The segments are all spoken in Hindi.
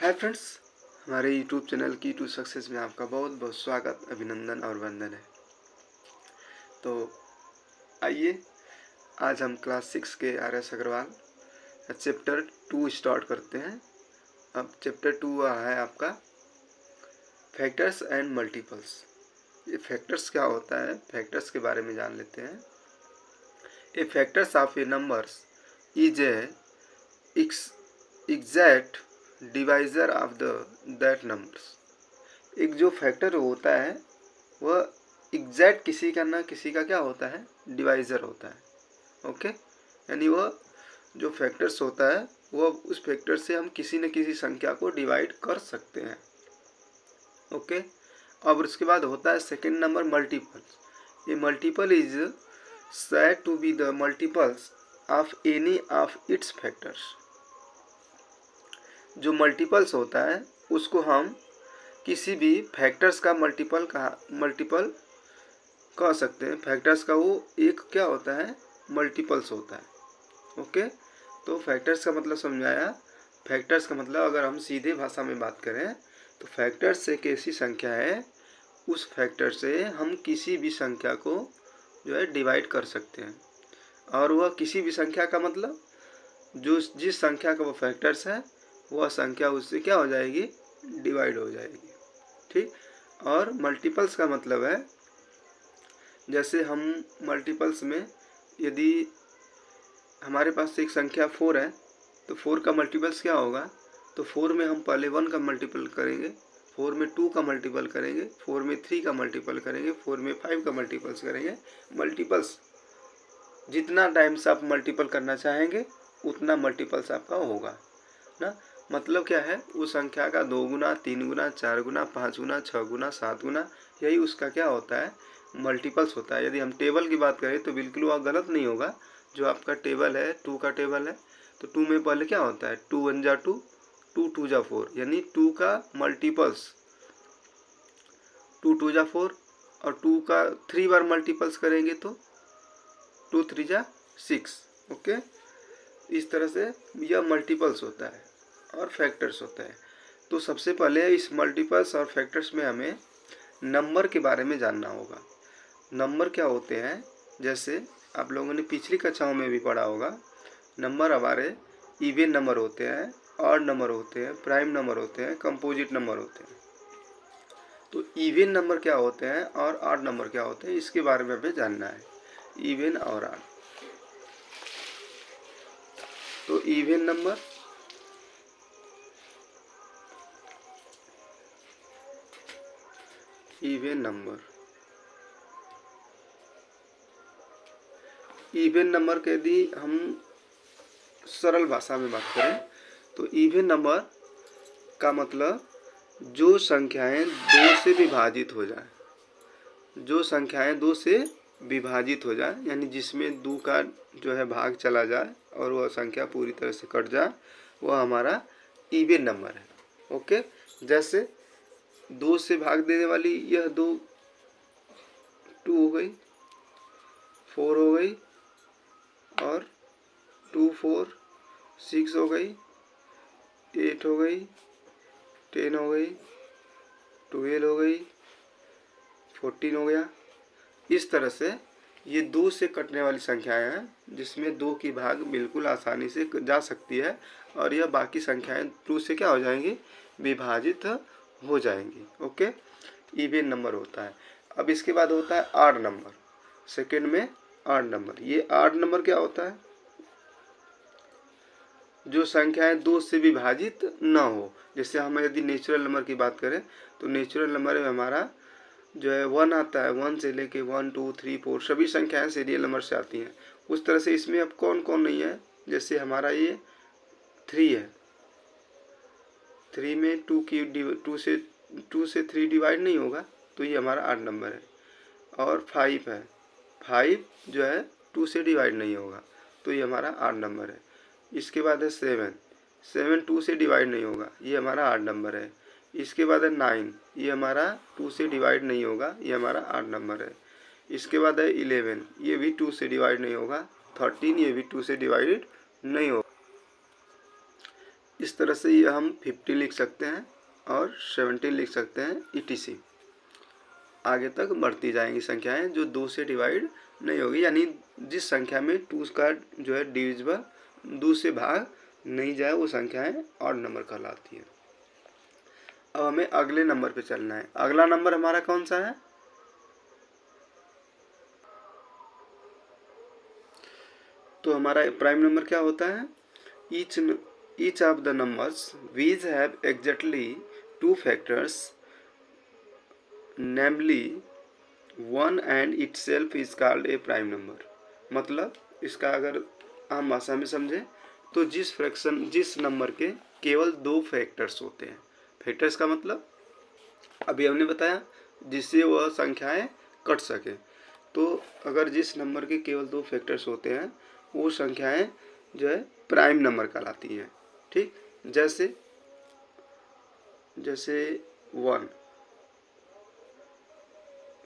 हाय फ्रेंड्स, हमारे यूट्यूब चैनल की टू सक्सेस में आपका बहुत बहुत स्वागत, अभिनंदन और वंदन है। तो आइए आज हम क्लास 6 के आर.एस. अग्रवाल चैप्टर 2 स्टार्ट करते हैं। अब चैप्टर 2 है आपका फैक्टर्स एंड मल्टीपल्स। ये फैक्टर्स क्या होता है, फैक्टर्स के बारे में जान लेते हैं। ए factors of A numbers is a exact divisor of the that numbers. एक जो फैक्टर होता है वह एग्जैक्ट किसी का ना किसी का क्या होता है, डिवाइजर होता है। ओके, यानी वह जो फैक्टर्स होता है वह उस फैक्टर से हम किसी न किसी संख्या को डिवाइड कर सकते हैं। ओके, अब उसके बाद होता है second number multiple. A multiple is said to be the multiples of any of its factors। जो मल्टीपल्स होता है उसको हम किसी भी फैक्टर्स का मल्टीपल कह सकते हैं। फैक्टर्स का वो एक क्या होता है, मल्टीपल्स होता है। ओके, तो फैक्टर्स का मतलब समझाया। फैक्टर्स का मतलब अगर हम सीधे भाषा में बात करें तो फैक्टर्स एक ऐसी संख्या है, उस फैक्टर से हम किसी भी संख्या को जो है डिवाइड कर सकते हैं। और वह किसी भी संख्या का मतलब जो जिस संख्या का वो फैक्टर्स है वह संख्या उससे क्या हो जाएगी, डिवाइड हो जाएगी। ठीक, और मल्टीपल्स का मतलब है जैसे हम मल्टीपल्स में यदि हमारे पास एक संख्या 4 है तो 4 का मल्टीपल्स क्या होगा, तो 4 में हम पहले 1 का मल्टीपल करेंगे, 4 में 2 का मल्टीपल करेंगे, 4 में 3 का मल्टीपल करेंगे, 4 में 5 का मल्टीपल्स करेंगे। मल्टीपल्स जितना टाइम्स आप मल्टीपल करना चाहेंगे उतना मल्टीपल्स आपका होगा ना। मतलब क्या है, उस संख्या का 2 गुना, 3 गुना, 4 गुना, 5 गुना, 6 गुना, 7 गुना, यही उसका क्या होता है, मल्टीपल्स होता है। यदि हम टेबल की बात करें तो बिल्कुल वह गलत नहीं होगा। जो आपका टेबल है 2 का टेबल है तो 2 में पहले क्या होता है, 2 1 जा 2, 2 2 जा 4, यानी 2 का मल्टीपल्स 2 2 जा 4, और 2 का 3 बार मल्टीपल्स करेंगे तो 2 3 जा 6। ओके, इस तरह से यह मल्टीपल्स होता है और फैक्टर्स होता है। तो सबसे पहले इस मल्टीपल्स और फैक्टर्स में हमें नंबर के बारे में जानना होगा। नंबर क्या होते हैं, जैसे आप लोगों ने पिछली कक्षाओं में भी पढ़ा होगा, नंबर हमारे इवन नंबर होते हैं, ऑड नंबर होते हैं, प्राइम नंबर होते हैं, कंपोजिट नंबर होते हैं। तो इवन नंबर क्या होते हैं और ऑड नंबर क्या होते हैं, इसके बारे में हमें जानना है, इवन और ऑड। तो इवन नंबर इवन नंबर के यदि हम सरल भाषा में बात करें तो इवन नंबर का मतलब जो संख्याएं 2 से विभाजित हो जाए, जो संख्याएं 2 से विभाजित हो जाए, यानी जिसमें 2 का जो है भाग चला जाए और वह संख्या पूरी तरह से कट जाए, वह हमारा इवन नंबर है। ओके, जैसे 2 से भाग देने वाली यह 2 हो गई, 4 हो गई, और 2 4 6 हो गई, 8 हो गई, 10 हो गई, 12 हो गई, 14 हो गया। इस तरह से ये 2 से कटने वाली संख्याएं हैं जिसमें 2 की भाग बिल्कुल आसानी से जा सकती है, और यह बाकी संख्याएं 2 से क्या हो जाएंगी, विभाजित हो जाएंगी। ओके, इवन नंबर होता है। अब इसके बाद होता है ऑड नंबर। सेकेंड में ऑड नंबर। ये ऑड नंबर क्या होता है, जो संख्याएं 2 से विभाजित न हो। जैसे हम यदि नेचुरल नंबर की बात करें तो नेचुरल नंबर में हमारा जो है 1 आता है, 1 से लेके 1 2 3 4 सभी संख्याएं सीरियल नंबर से आती हैं। उस तरह से इसमें अब कौन कौन नहीं है, जैसे हमारा ये 3 है, 3 में 2 से 3 डिवाइड नहीं होगा तो ये हमारा 8 नंबर है। और 5 है, 5 जो है 2 से डिवाइड नहीं होगा तो ये हमारा 8 नंबर है। इसके बाद है 7, 7 2 से डिवाइड नहीं होगा, ये हमारा 8 नंबर है। इसके बाद है 9, ये हमारा 2 से डिवाइड नहीं होगा, ये हमारा 8 नंबर है। इसके बाद है 11, ये भी 2 से डिवाइड नहीं होगा। 13, ये भी 2 से डिवाइडेड नहीं होगा। इस तरह से ये हम 50 लिख सकते हैं और 17 लिख सकते हैं, ETC। आगे तक बढ़ती जाएंगी संख्याएं जो 2 से डिवाइड नहीं होगी, यानी जिस संख्या में 2 का जो है डिविजिबल 2 से भाग नहीं जाए वो संख्याएं ऑड नंबर कहलाती है। अब हमें अगले नंबर पे चलना है। अगला नंबर हमारा कौन सा है? तो हमारा प्राइम नंबर क्या होता है? each of the numbers which have exactly 2 factors, namely 1 and itself is called a prime number। मतलब इसका अगर आम भाषा में समझे तो जिस नंबर के केवल 2 फैक्टर्स होते हैं। फैक्टर्स का मतलब अभी हमने बताया जिससे वह संख्याएं कट सके। तो अगर जिस नंबर के केवल 2 फैक्टर्स होते हैं वो संख्याएं जो है प्राइम नंबर कहलाती हैं। ठीक, जैसे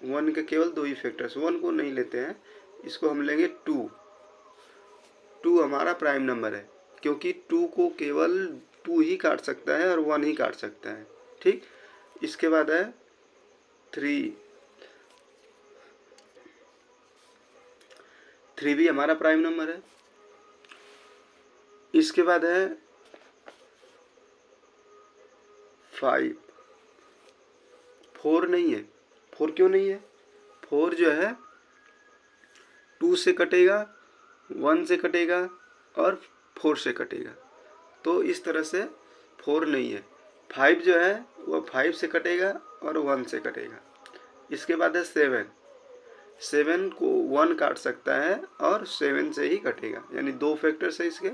1 के केवल 2 ही फैक्टर्स, 1 को नहीं लेते हैं, इसको हम लेंगे 2 हमारा प्राइम नंबर है क्योंकि 2 को केवल 2 ही काट सकता है और 1 ही काट सकता है। ठीक, इसके बाद है 3 भी हमारा प्राइम नंबर है। इसके बाद है 5, 4 नहीं है। 4 क्यों नहीं है? 4 जो है 2 से कटेगा, 1 से कटेगा और 4 से कटेगा, तो इस तरह से 4 नहीं है। 5 जो है वह 5 से कटेगा और 1 से कटेगा। इसके बाद है 7 को 1 काट सकता है और 7 से ही कटेगा, यानी 2 फैक्टर्स है इसके।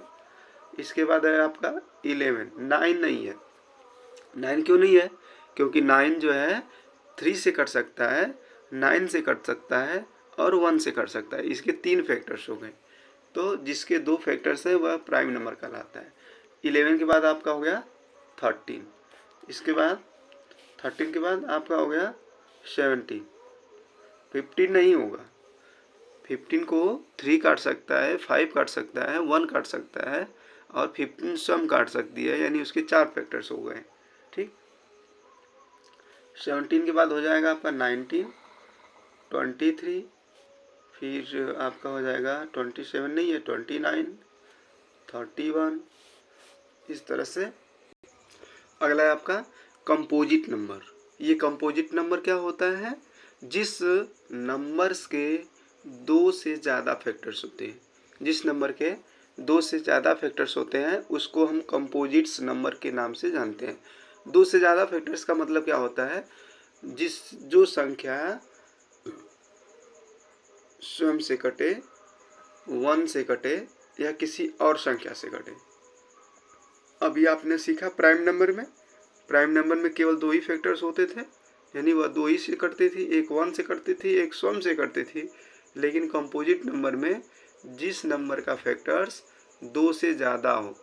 इसके बाद है आपका 11, 9 नहीं है। 9 क्यों नहीं है? क्योंकि 9 जो है 3 से कट सकता है, 9 से कट सकता है और 1 से कट सकता है। इसके 3 फैक्टर्स हो गए, तो जिसके 2 फैक्टर्स है वह प्राइम नंबर कहलाता है। 11 के बाद आपका हो गया 13, इसके बाद 13 के बाद आपका हो गया 17। 15 नहीं होगा, 15 को 3 काट सकता है, 5 काट सकता है, 1 काट सकता है और 15 सम काट सकती है, यानी उसके 4 फैक्टर्स हो गए। ठीक, 17 के बाद हो जाएगा आपका 19, 23, फिर आपका हो जाएगा 27 नहीं है, 29, 31, इस तरह से। अगला है आपका कंपोजिट नंबर। ये कंपोजिट नंबर क्या होता है? जिस नंबर्स के 2 से ज़्यादा फैक्टर्स होते हैं, जिस नंबर के 2 से ज़्यादा फैक्टर्स होते हैं उसको हम कंपोजिट्स नंबर के नाम से जानते हैं। 2 से ज़्यादा फैक्टर्स का मतलब क्या होता है? जो संख्या स्वयं से कटे, 1 से कटे या किसी और संख्या से कटे। अभी आपने सीखा प्राइम नंबर में केवल 2 ही फैक्टर्स होते थे, यानी वह 2 ही से कटती थी, एक 1 से कटती थी, एक स्वयं से कटती थी। लेकिन कंपोजिट नंबर में जिस नंबर का फैक्टर्स 2 से ज़्यादा हो,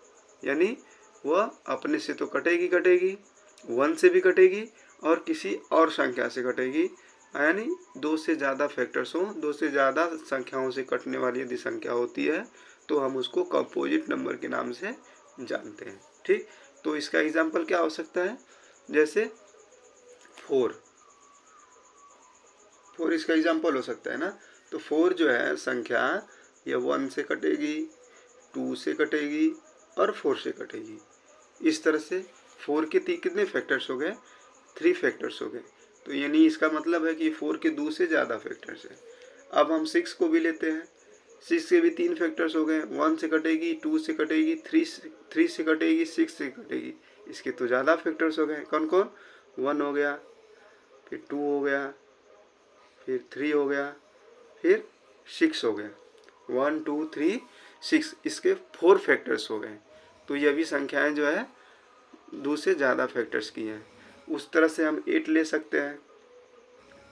यानी वह अपने से तो कटेगी, 1 से भी कटेगी और किसी और संख्या से कटेगी, यानी 2 से ज़्यादा फैक्टर्स हो, 2 से ज़्यादा संख्याओं से कटने वाली यदि संख्या होती है तो हम उसको कंपोजिट नंबर के नाम से जानते हैं। ठीक, तो इसका एग्जाम्पल क्या हो सकता है? जैसे 4 इसका एग्जाम्पल हो सकता है ना। तो 4 जो है संख्या ये 1 से कटेगी, 2 से कटेगी और 4 से कटेगी। इस तरह से 4 के कितने फैक्टर्स हो गए? 3 फैक्टर्स हो गए। तो यानी इसका मतलब है कि 4 के 2 से ज़्यादा फैक्टर्स है। अब हम 6 को भी लेते हैं, 6 के भी 3 फैक्टर्स हो गए, 1 से कटेगी, 2 से कटेगी, 3 से कटेगी, 6 से कटेगी। इसके तो ज़्यादा फैक्टर्स हो गए। कौन कौन? 1 हो गया, फिर 2 हो गया, फिर 3 हो गया, फिर 6 हो गया। 1 2 3 6, इसके 4 फैक्टर्स हो गए। तो ये भी संख्याएं जो है 2 से ज़्यादा फैक्टर्स की हैं। उस तरह से हम 8 ले सकते हैं।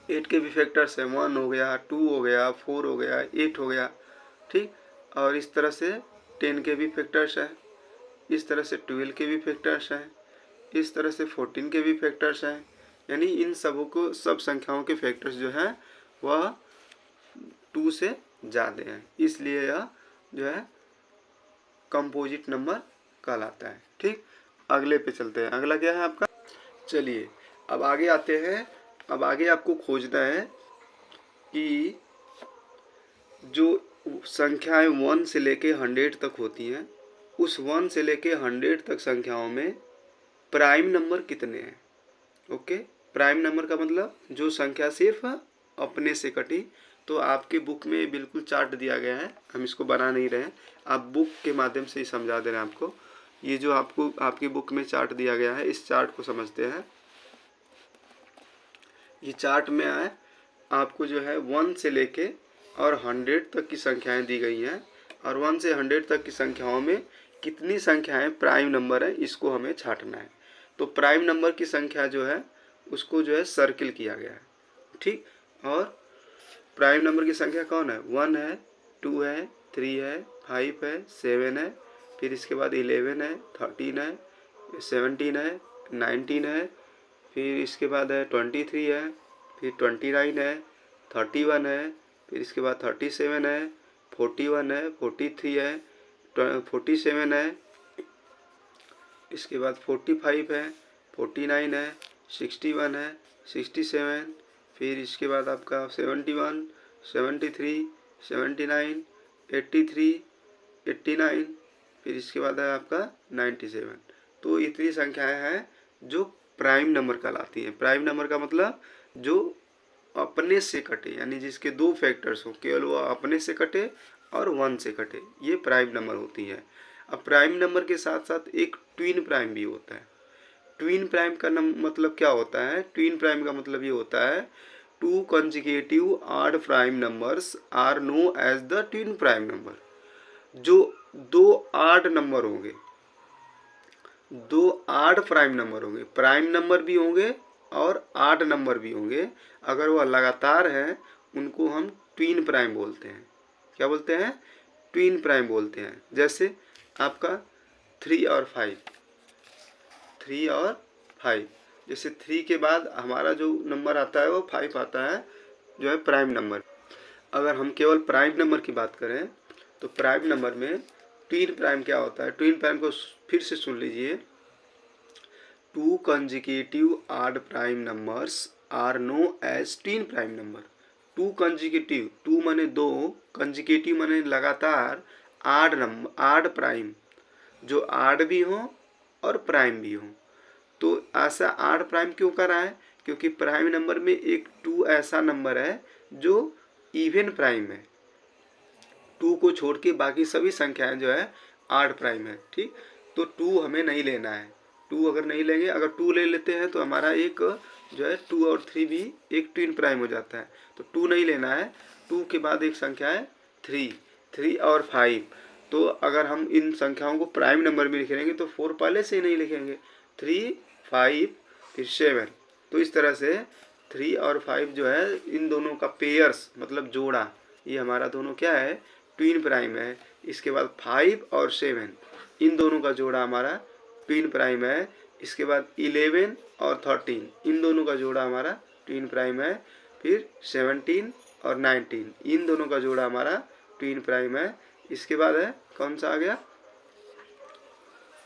8 के भी फैक्टर्स हैं, 1 हो गया, 2 हो गया, 4 हो गया, 8 हो गया। ठीक, और इस तरह से 10 के भी फैक्टर्स हैं, इस तरह से 12 के भी फैक्टर्स हैं, इस तरह से 14 के भी फैक्टर्स हैं। यानी इन सब संख्याओं के फैक्टर्स जो हैं वह 2 से ज़्यादा हैं, इसलिए यह जो है कंपोजिट नंबर कहलाता है। ठीक, अगले पे चलते हैं। अगला क्या है आपका, चलिए अब आगे आते हैं। अब आगे आपको खोजना है कि जो संख्याएं 1 से लेके 100 तक होती हैं, उस 1 से लेके 100 तक संख्याओं में प्राइम नंबर कितने हैं। ओके, प्राइम नंबर का मतलब जो संख्या सिर्फ अपने से कटी। तो आपके बुक में बिल्कुल चार्ट दिया गया है, हम इसको बना नहीं रहे हैं, आप बुक के माध्यम से ही समझा दे रहे हैं आपको। ये जो आपको आपकी बुक में चार्ट दिया गया है, इस चार्ट को समझते हैं। ये चार्ट में है आपको जो है 1 से लेके और 100 तक की संख्याएं दी गई हैं, और 1 से 100 तक की संख्याओं में कितनी संख्याएं प्राइम नंबर है, इसको हमें छांटना है। तो प्राइम नंबर की संख्या जो है उसको जो है सर्किल किया गया है, ठीक। और प्राइम नंबर की संख्या कौन है, 1 है, 2 है, 3 है, 5 है, 7 है, फिर इसके बाद 11 है, 13 है, 17 है, 19 है, फिर इसके बाद है 23 है, फिर 29 है, 31 है, फिर इसके बाद 37 है, 41 है, 43 है, 47 है, इसके बाद 45 है, 49 है, 61 है, 67, फिर इसके बाद आपका 71, 73, 79, 83, 89, फिर इसके बाद है आपका 97। तो इतनी संख्याएं हैं जो प्राइम नंबर कहलाती हैं। प्राइम नंबर का मतलब जो अपने से कटे, यानी जिसके दो फैक्टर्स हो, केवल वो अपने से कटे और 1 से कटे, ये प्राइम नंबर होती है। अब प्राइम नंबर के साथ साथ एक ट्विन प्राइम भी होता है। ट्विन प्राइम का मतलब क्या होता है, ट्विन प्राइम का मतलब ये होता है 2 consecutive odd prime numbers are known as the twin prime number. जो दो ऑड नंबर होंगे, दो ऑड प्राइम नंबर होंगे, प्राइम नंबर भी होंगे और ऑड नंबर भी होंगे, अगर वह लगातार हैं उनको हम ट्विन प्राइम बोलते हैं। क्या बोलते हैं, ट्विन प्राइम बोलते हैं। जैसे आपका 3 और 5, 3 और 5, जैसे 3 के बाद हमारा जो नंबर आता है वो 5 आता है, जो है प्राइम नंबर। अगर हम केवल प्राइम नंबर की बात करें तो प्राइम नंबर में ट्विन प्राइम क्या होता है, ट्विन प्राइम को फिर से सुन लीजिए। 2 consecutive odd prime numbers are known as twin prime number. 2 consecutive, 2 माने 2, कंसेक्यूटिव माने लगातार, ऑड नंबर, ऑड प्राइम, जो ऑड भी हो और प्राइम भी हो। तो ऐसा ऑड प्राइम क्यों करा है, क्योंकि प्राइम नंबर में एक 2 ऐसा नंबर है जो इवन प्राइम है। 2 को छोड़ के बाकी सभी संख्याएं जो है ऑड प्राइम है, ठीक। तो 2 हमें नहीं लेना है। 2 अगर नहीं लेंगे, अगर 2 ले लेते हैं तो हमारा एक जो है 2 और 3 भी एक ट्विन प्राइम हो जाता है। तो 2 नहीं लेना है। 2 के बाद एक संख्या है 3, 3 और 5। तो अगर हम इन संख्याओं को प्राइम नंबर में लिखेंगे तो 4 पहले से ही नहीं लिखेंगे, 3, 5, फिर 7। तो इस तरह से 3 और 5 जो है इन दोनों का पेयर्स मतलब जोड़ा, ये हमारा दोनों क्या है, ट्विन प्राइम है। इसके बाद 5 और 7 इन दोनों का जोड़ा हमारा ट्विन प्राइम है। इसके बाद 11 और 13 इन दोनों का जोड़ा हमारा ट्विन प्राइम है। फिर 17 और 19 इन दोनों का जोड़ा हमारा ट्विन प्राइम है। इसके बाद है कौन सा आ गया,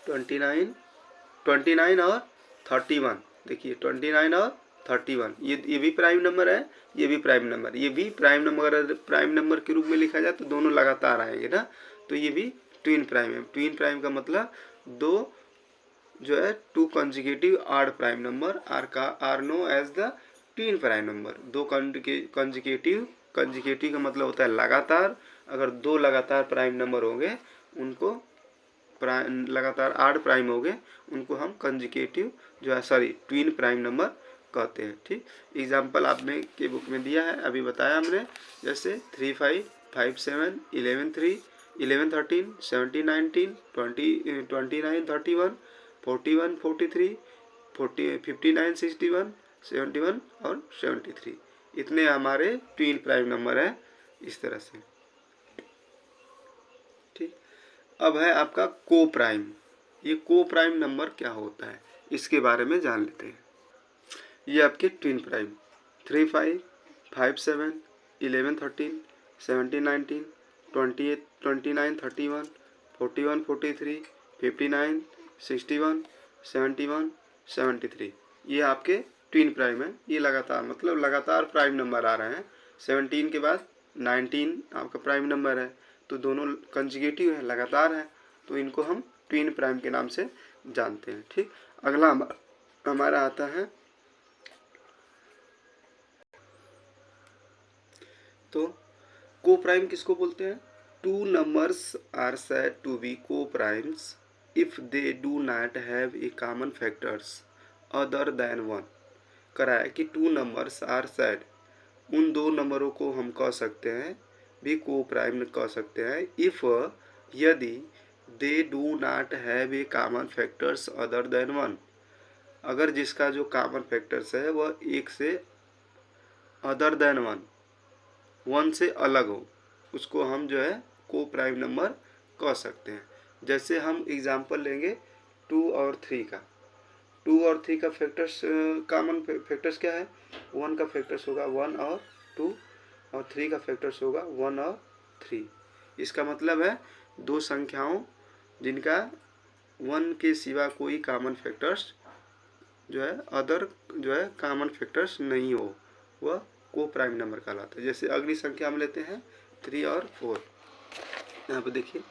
29 और 31। देखिए 29 और 31 ये भी प्राइम नंबर है, ये भी प्राइम नंबर, ये भी प्राइम नंबर, प्राइम नंबर के रूप में लिखा जाए तो दोनों लगातार आएंगे ना, तो ये भी ट्विन प्राइम है। ट्विन प्राइम का मतलब दो जो है 2 consecutive odd prime number are known as the twin prime number. दो कंसेक्यूटिव का मतलब होता है लगातार। अगर 2 लगातार प्राइम नंबर होंगे उनको लगातार ऑड प्राइम हो गए, उनको हम कंसेक्यूटिव जो है सॉरी ट्विन प्राइम नंबर कहते हैं, ठीक। एग्जाम्पल आपने के बुक में दिया है, अभी बताया हमने, जैसे 3, 5, 5, 7, 11, 3, 11, 13, 17, 19, 20, 29, 31, 41, 43, 59, 61, 71 और 73, इतने हमारे ट्विन प्राइम नंबर हैं। इस तरह से, ठीक। अब है आपका को प्राइम। ये को प्राइम नंबर क्या होता है इसके बारे में जान लेते हैं। ये आपके ट्विन प्राइम 3, 5, 5, 7, 11, 13, 17, 19, 28, 29, 31, 41, 43, 59, 61, 71, 73, ये आपके ट्विन प्राइम है। ये लगातार मतलब लगातार प्राइम नंबर आ रहे हैं। 17 के बाद 19 आपका प्राइम नंबर है, तो दोनों कंजुगेटिव है, लगातार है, तो इनको हम ट्विन प्राइम के नाम से जानते हैं। ठीक, अगला हमारा आता है, तो को प्राइम किसको बोलते हैं? Two numbers are said to be coprimes if they do not have a common factors other than one. करा है कि टू नंबर्स आर सेड, उन दो नंबरों को हम कह सकते हैं भी को प्राइम कह सकते हैं इफ, यदि दे do not have a common factors other than one, अगर जिसका जो कॉमन फैक्टर्स है वह एक से अदर देन वन से अलग हो, उसको हम जो है को प्राइम नंबर कह सकते हैं। जैसे हम एग्जांपल लेंगे 2 और 3 का। 2 और 3 का फैक्टर्स, कॉमन फैक्टर्स क्या है? 1 का फैक्टर्स होगा 1 और 2, और 3 का फैक्टर्स होगा 1 और 3। इसका मतलब है दो संख्याओं जिनका 1 के सिवा कोई कॉमन फैक्टर्स जो है अदर जो है कॉमन फैक्टर्स नहीं हो, वह को प्राइम नंबर कहलाता है। जैसे अगली संख्या हम लेते हैं 3 और 4। यहाँ पे देखिए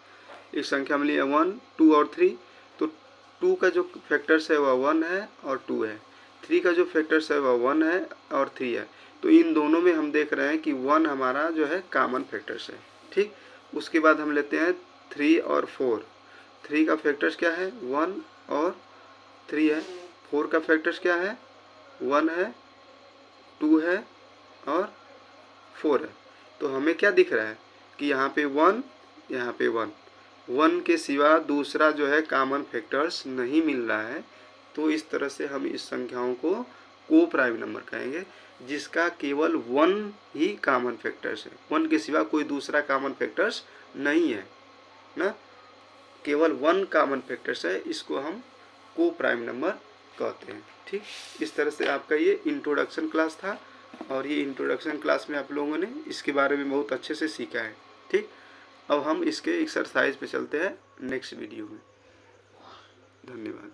एक संख्या में लिया 1, 2 और 3, तो 2 का जो फैक्टर्स है वह 1 है और 2 है, 3 का जो फैक्टर्स है वह 1 है और 3 है, तो इन दोनों में हम देख रहे हैं कि 1 हमारा जो है कॉमन फैक्टर्स है। ठीक, उसके बाद हम लेते हैं 3 और 4। 3 का फैक्टर्स क्या है? 1 और 3 है। 4 का फैक्टर्स क्या है? 1 है, 2 है और 4 है। तो हमें क्या दिख रहा है कि यहाँ पे 1, यहाँ पे 1 के सिवा दूसरा जो है कॉमन फैक्टर्स नहीं मिल रहा है, तो इस तरह से हम इस संख्याओं को प्राइम नंबर कहेंगे जिसका केवल 1 ही कॉमन फैक्टर्स है। 1 के सिवा कोई दूसरा कॉमन फैक्टर्स नहीं है ना, केवल 1 कॉमन फैक्टर्स है, इसको हम को प्राइम नंबर कहते हैं। ठीक, इस तरह से आपका ये इंट्रोडक्शन क्लास था, और ये इंट्रोडक्शन क्लास में आप लोगों ने इसके बारे में बहुत अच्छे से सीखा है। ठीक, अब हम इसके एक्सरसाइज पे चलते हैं नेक्स्ट वीडियो में। धन्यवाद।